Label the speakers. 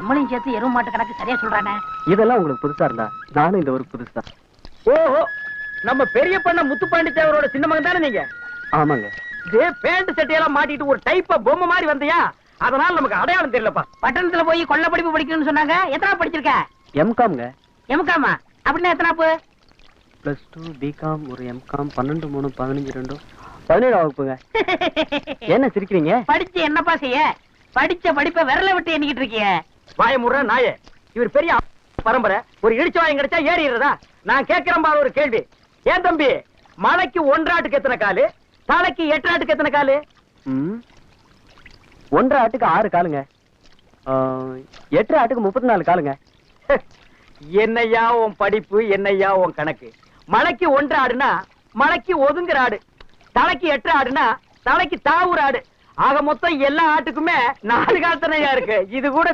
Speaker 1: நம்மளையும் சேர்த்து எருவு மாட்டு கணக்கு சரியா சொல்றானே.
Speaker 2: இதெல்லாம் உங்களுக்கு புதுசா இருந்தா நானும் இந்த ஒரு புதுசா. ஓஹோ, நம்ம பெரிய பண்ண முத்துப்பாண்டி தேவரோட சின்ன மகன் தானே நீங்க? ஆமாங்க. இதே பேண்ட் சட்டையெல்லாம் மாட்டிட்டு ஒரு டைப்பா பொம்மை மாதிரி வந்தியா, அதனால நமக்கு அடையாளம் தெரியலப்பா.
Speaker 1: பட்டணத்துல போய் கொள்ள படிப்பு படிக்கணும்னு சொன்னாங்க. எத்தனை படிச்சிருக்க?
Speaker 2: எம்காம்ங்க.
Speaker 1: எம்காமா? அப்படின்னா எத்தனாப்பு?
Speaker 2: +2 பிகாம் ஒரு எம்காம் 12 3 15 2 17 வகுப்புங்க. என்ன சிரிக்கிறீங்க?
Speaker 1: படிச்சு என்னப்பா செய்ய? படிச்ச படிப்பை விரல விட்டு எண்ணிக்கிட்டு இருக்கிய.
Speaker 2: வாயமுற நாயே, இவர் பெரிய பரம்பரை. ஒரு இடிச்ச வாயம் கிடைச்சா ஏறிடுறதா? நான் கேட்கிறேன் பாரு ஒரு கேள்வி. ஏன் தம்பி, மலைக்கு 1 ஆட்டுக்கு எத்தனை காலு, தலைக்கு 8 ஆட்டுக்கு எத்தனை காலு? 1 ஆட்டுக்கு 6 காலுங்க. 8 ஆட்டுக்கு 34 காலுங்க. என்னையா உன் படிப்பு, என்னையா உன் கணக்கு? மலைக்கு 1 ஆடுனா மலைக்கு ஒதுங்குற ஆடு, தலைக்கு 8 ஆடுனா தலைக்கு தாவுற ஆடு. ஆக மொத்தம் எல்லா ஆட்டுக்குமே 4 கால் தானையா இருக்கு. இது கூட